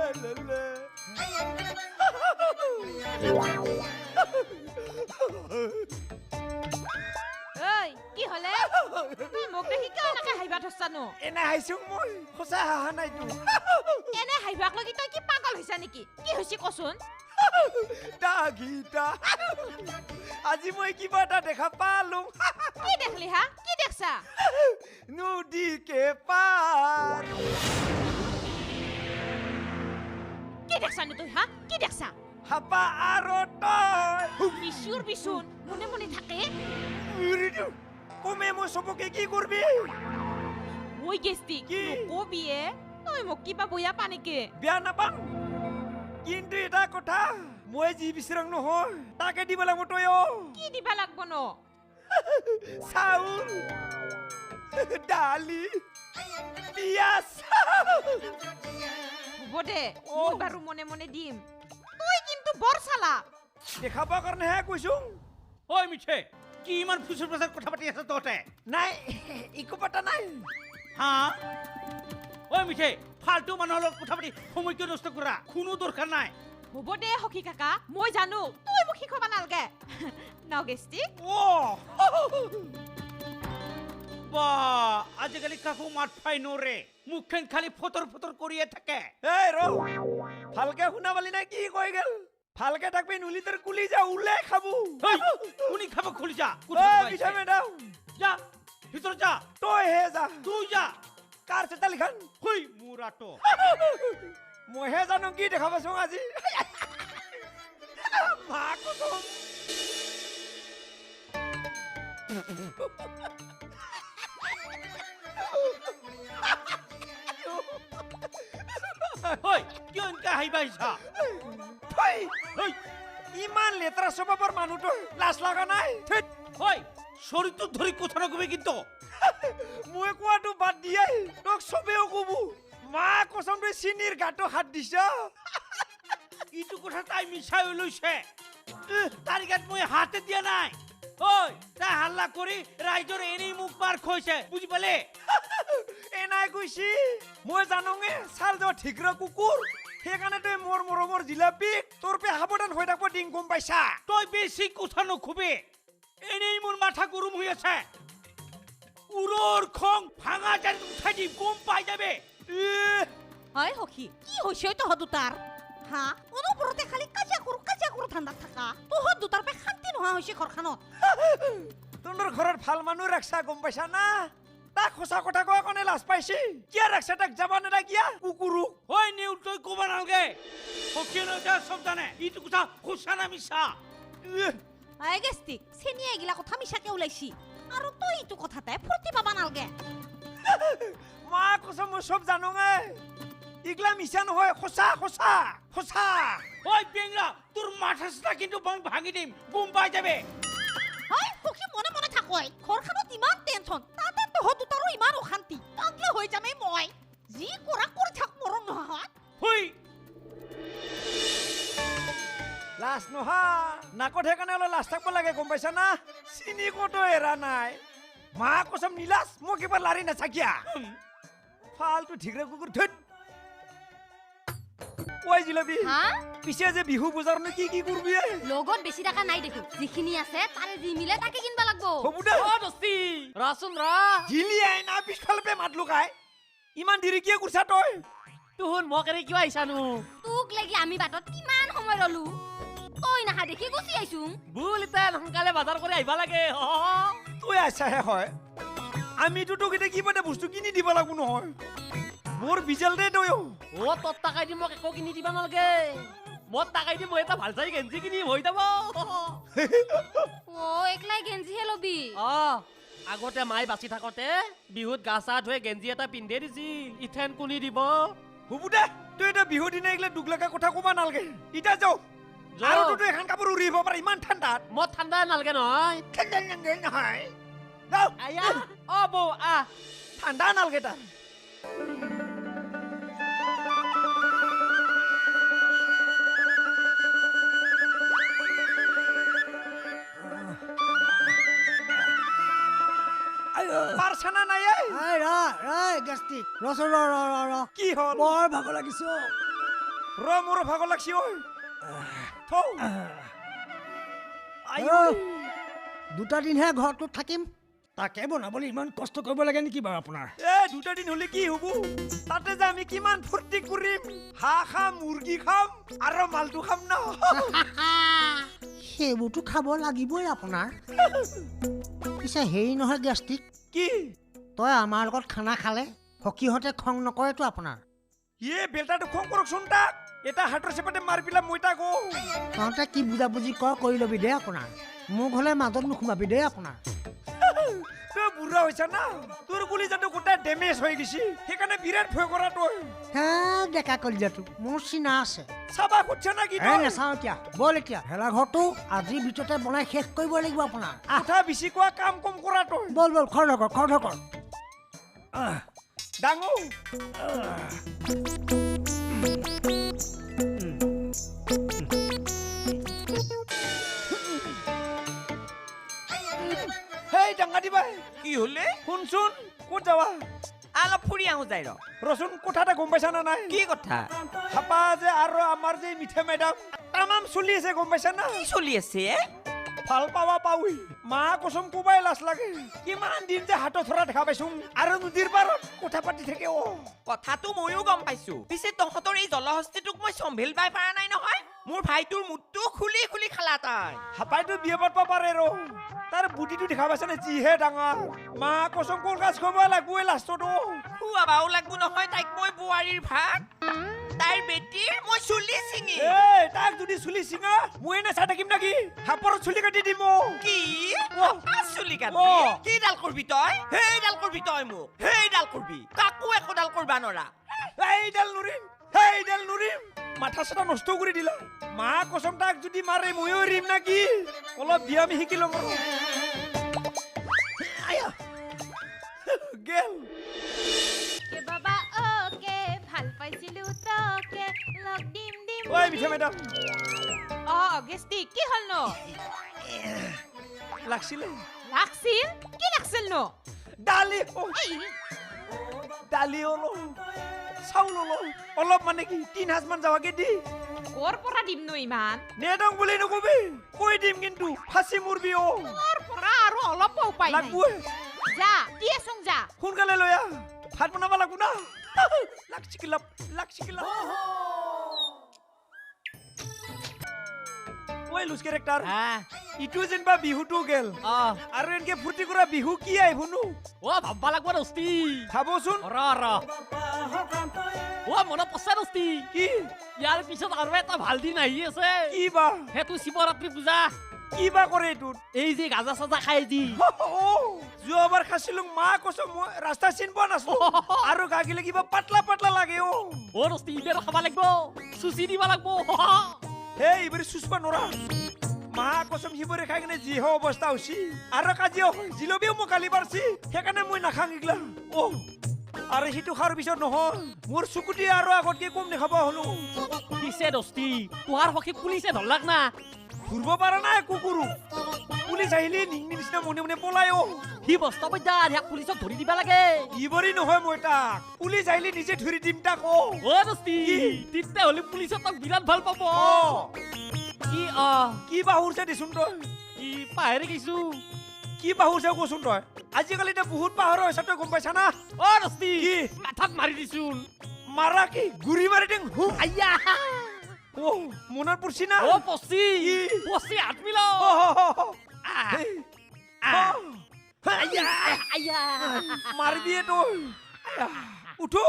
ঐ কি হলে তুই মোক দেখি কিয় এনেকে হাইবা থৈছানো এনে হাইছো মই সঁচা হাহা নাইতো এনে হাইবাক লাগি তই কি পাগল হৈছা নেকি কি হৈছে কচোন গীতা আজি মই কিবা এটা দেখা পালো কি দেখলি হা কি দেখছা নদী কে পার কি দেখছানি তুই হা কি দেখছা হাপা আৰু তই বিশুৰ বিশুন মনে মনে থাকে কমে মই চবকে কি করবি ওই গেস্তি কি? নকবিয়ে তই মোক কিবা বয়া পা নেকি বেয়া নাপাম কিন্তু এটা কথা মই যি বিচাৰং নহয় তাকে দিব লাগিব তই কি দিবা লাগব ন চাউল দালি পিয়াজ হ'ব দে মই বাৰু মনে মনে দিম তই কিন্তু বৰ চালা দেখাব কাৰণেহে কৈছো ঐ মিছে কি ইমান ফুচুৰ ফাচাৰ কথা পাতি আছ তহঁতে নাই একো পতা নাই হা ঐ মিছে ফাল্টু মানুহৰ লগত কথা পাতি সময় কিয় নষ্ট কৰা কোনো দৰকাৰ নাই হ'ব দে সখী কাকা মই জানো তই মোক শিকাব নালগে ন গেস্তি বা আজিকালি কাকো মাত পাই নৰে মুখখন খালি ফটৰ ফটৰ কৰিয়ে থাকে এই ৰ ভালকে শুনা পালি না কি কৈ গেল ভালকে থাকবি নুলি তোর কুলি যা উলাই খাবো কোনি খাব খুলি যা পিঠা মেডাম যা ভিতর যা তই হে যা তুই যা কাৰ চেতালি খান হুই মুরাটো মইহে জানো কি দেখা পাইছো আজি মা কসম হই কিয় এনকা হাইবাইছা থৈ হই ইমান লেতেৰা স্বভাৱৰ মানুহটো লাজ লগা নাই হই শৰীৰটো ধৰি কথা নকবি কিন্তু মই কোৱাটো বাদ দিয়াই তোক চবেও কব মা কসম তই চিনিৰ গাটো হাত দিছ ইটো কথা তাই মিছাই লৈছে তাৰ গাত মই হাতে দিয়া নাই ওই তাই হাল্লা কৰি ৰাইজৰ এনেই মুখ পাৰ খৈছে বুজি পালে এনাই কৈছি মই জানোঙে চাল যোৱা ঠিকৰ কুকুৰ সেইকাৰণে তই মোৰ মৰমৰ জিলাপি তোৰ পে সাৱধান হৈ থাকব দিন গম পাইছা তই বেছি কথা নকবি এনেই মোৰ মাথা গৰম হৈ আছে উৰৰ খং ভাঙা জাৰি উঠাই দি গম পাই যাবে হয় সখী কি হৈছে তহঁত দুটাৰ হা অনবৰতে খালি কাজিয়া কৰো ঠাণ্ডাত থাকা তহঁত দুটাৰ পে শান্তি নোহোৱা হৈছে ঘৰখনত তোৰ ঘৰত ভাল মানুহ ৰাখছা গম পাইছা না তাক সঁচা কথা কোৱা কাৰণে লাজ পাইছি কিয় ৰাখছা তাক যাবা নেদাগিয়া কুকুৰু ওই নিউ তই কব নালগে সকিনো যা সব জানে ইটো কথা খুচা না মিছা আই গেষ্টিক চেনিয়া এগিলা কথা মিছাকে ওলাইছি আৰু তই ইটো কথাতে ফূৰ্তি পাবা নালগে মা কসম মই সব জানোঙে ইগলা মিছা নহয় সঁচা সঁচা সঁচা ওই বেংলা তোর মাথা সাথে কিন্তু বম ভাঙি দিম গম পাই যাবে হয় সখী মনে মনে থাকই ঘৰখনত ইমান টেনচন তাতে তহঁত দুটাৰো ইমান অশান্তি পাগলা হৈ যামেই মই যি কৰা কৰি থাক মৰণ নহয় হুই লাজ নহা নাকত সেইকাৰণে অলপ লাজ থাকিব লাগে গম পাইছা না চিনি ক'তো এৰা নাই মা কসম নীলাজ মই কিবা লাৰি নাথাকিয়া ফালতু ঠিকৰে কুকুৰ ধৈত ঐ জিলাপি হা পিছে যে বিহু বজাৰনো কি কি কৰবি লগত বেছি টাকা নাই দেখো যিখিনি আছে তাৰে যি মিলে তাকে কিনবা লাগবো হ'ব দে দস্তি ৰাসুন ৰা জিলি আইনা পিছফালে পে মাত লুকাই ইমান দেৰি কিয় কৰিছা তই তুহুন মকেৰে কিয় আহিছানো তোক লাগি আমি বাটত কিমান সময় ৰলো তই নাহা দেখি গুচি আহিছো বুল ইতেন সোনকালে বজাৰ কৰি আহিবা লাগে তই আছাহে হয় আমিতো তোক এতিয়া কিবা এটা বস্তু কিনি দিব লাগিব নহয় মোৰ বিজাল দে তই অ তোৰ টাকাই দি মোক একো কিনি দিবা নালাগে মোৰ টাকাই দি মই এটা ভাল চাই গেঞ্জি কিনি হৈ যাব অ একলাই গেঞ্জিহে লবি আগতে মাই বাচি থাকোতে বিহুত গা চা ধুই গেঞ্জি এটা পিন্ধে দিছিল ইথেন কুনি দিব হ'ব দে তই এতিয়া বিহু দিনা এইগিলা দুখ লগা কথা ক'বা নালাগে এতিয়া যাও আৰু তই এখন কাপোৰ উৰিব পাৰ ইমান ঠাণ্ডাত মোৰ ঠাণ্ডা নালাগে নহয় ঠাণ্ডা নহয় যাও আয়া অ বৌ আহ ঠাণ্ডা নালাগে তাৰ পাৰছানা নাই ৰা গেষ্টিক ৰ কি হ'ল বৰ ভাগৰ লাগিছো মোৰো ভাগৰ লাগছি ঐ থৌ দুটা দিনহে ঘৰটোত থাকিম তাকে বনাবলৈ ইমান কষ্ট কৰিব লাগে নেকি বাৰু আপোনাৰ দুটা দিন হলে কি হব তাতে যে আমি কিমান ফূৰ্তি কৰিম হাঁহ খাম মুৰ্গী খাম আৰু মালটো খাম ন সেইবোৰতো খাব লাগিবই আপোনাৰ পিছে হেৰি নহয় গেষ্টিক কি তই আমাৰ লগত খানা খালে সখীহঁতে খং নকৰেতো আপোনাৰ বেলটাটো খং কৰকচোন তাক এটা হাতৰ চেপাতে মাৰি পেলাই মই তাক তহঁতে কি বুজাবুজি কৰি ল'বি দেই আপোনাৰ মোক হ'লে মাজত নোসোমাবি দেই আপোনাৰ তই বুঢ়া হৈছা না তোৰ গুলি যাতে গোটাই ডেমেজ হৈ গৈছি সেইকাৰণে বিৰাট ভয় কৰা তই হে ডেকা কলিজাটো মোৰ চিনা আছে চাবা খুটছে না কি নাচাওঁ এতিয়া বল এতিয়া ভেলাঘৰটো আজিৰ ভিতৰতে বনাই শেষ কৰিব লাগিব আপোনাৰ কথা বেছি কোৱা কাম কম কৰা তই বল বল খৰ ধকৰ ডাঙৰ হেই ডাঙা দিবা কি হলে শুনচোন ক'ত যাবা অলপ ফুৰি আহো যাই ৰচোন কথা এটা গম পাইছা না নাই কি কথা হাপা যে আৰু আমাৰ যে মিঠে মেডাম তামাম চলি আছে গম পাইছা না কি চলি আছে ভাল পাৱা পাৱি মা কচম কোবাই লাজ লাগে কিমান দিন যে হাতত ধৰা দেখা পাইছো আৰু নদীৰ পাৰত কথা পাতি থাকে কথাটো ময়ো গম পাইছো পিছে তহঁতৰ এই জলহস্তীটোক মই চম্ভিলবাই পৰা নাই নহয় মোৰ ভাইটোৰ মুঠটো খুলি খুলি খালা তাই হাপাইতো বিয়ে পাতবা পাৰে তাৰ বুটিটো দেখা পাইছা নে যিহে ডাঙৰ মা কচম কোৰ গাছ খোৱাব লাগবই লাষ্টতো খুৱাবাও লাগবো নহয় তাইক মই বোৱাৰীৰ ভাগ তাইৰ বেটীৰ মই চুলি ছিঙি তাক যদি চুলি ছিঙা মই নাচাই থাকিম নাকি হাপৰত চুলি কাটি দিম কি চুলি কাটি কিডাল কৰবি তই সেইডাল কৰবি তই মোক সেইডাল কৰবি কাকো একোডাল কৰবা নৰা এইডাল নুৰিম মাথা চাথা নষ্ট কৰি দিলা মা কচম তাক যদি মাৰে ময়ো এৰিম নাকি অলপ ব্যায়াম শিকি লম গেল কে বাবা ওকে ভাল পাইছিলো তোকে লগ দিম দিম ঐ মিঠা মেডাম গেষ্টিক কি হল ন লাগছিলে লাগছিল কি লাগছিল ন দালি দালি চাউল অলপ মানে কি 3 হাজমান যাৱাকে দি ক'ৰ পৰা দিম ন ইমান নেদং বুলি নকবি কৈ দিম কিন্তু ফাঁচি মৰবি ক'ৰ পৰা আৰু অলপ উপায় নাই লাগবই যা দিয়েছোং যা সোনকালে লৈ আহ ভাত বনাব লাগব না লাগছিকিলাপ ঐ লুজ কেৰেক্টাৰ ইটো যেনিবা বিহুটো গেল আৰু এনেকে ফূৰ্তি কৰা বিহু কি আহিবনো ভাববা লাগব দস্তি খাবচোন মনত পচা দস্তি কি ইয়াৰ পিছত আৰু এটা ভাল দিন আহি আছে কি বা সেইটো শিৱৰাত্ৰি পূজা কি বা কৰে এইটোত এই যে গাজা চাজা খাই যি যোৱাবাৰ খাইছিলো মা কৈছো মই ৰাস্তা চিন পোৱা নাছিলো আৰু গাগিলে কিবা পাতলা লাগে দস্তি ইবাৰ খাব লাগিব চুচি দিব লাগিব হে ইবাৰ চুচবা নৰা মা কচম সিবৰে খাই কিনে যি হ অৱস্থা হৈছি আৰু কাজিয়া হয় জিলবিও মোক গালি পাৰছি সেইকাৰণে মই নাখাং ইগলা আৰু সিটো খাৰ পিছত নহয় মোৰ চকুটি আৰু আগতকে কম দেখাব হলো পিছে দস্তি তোহাৰ সখী পুলিচে ধৰলাক না ঘুৰব পাৰা নাই কুকুৰো পুলিচ আহিলে নিংনি নিচিনা মনে পলাই সি বস্তা বৈদা ইয়াক পুলিচক ধৰি দিবা লাগে ইবৰি নহয় মই তাক পুলিচ আহিলে নিজে ধৰি দিম তাক দস্তি তিতা হলে পুলিচে তাক বিৰাট ভাল পাব কি বাহুৰছে দেচোন তই কি পাহেৰি গৈছো কি বাহুৰছে কচোন তই আজিকালি এতিয়া বহুত পাহৰ হৈছে তই গম পাইছা না দস্তি কি মাথাত মাৰি দিছোন মাৰা কি গুৰি মাৰি দিং আইয়া মনত পৰছি না পচি হাত মিলা মাৰিবিয়ে তই উঠো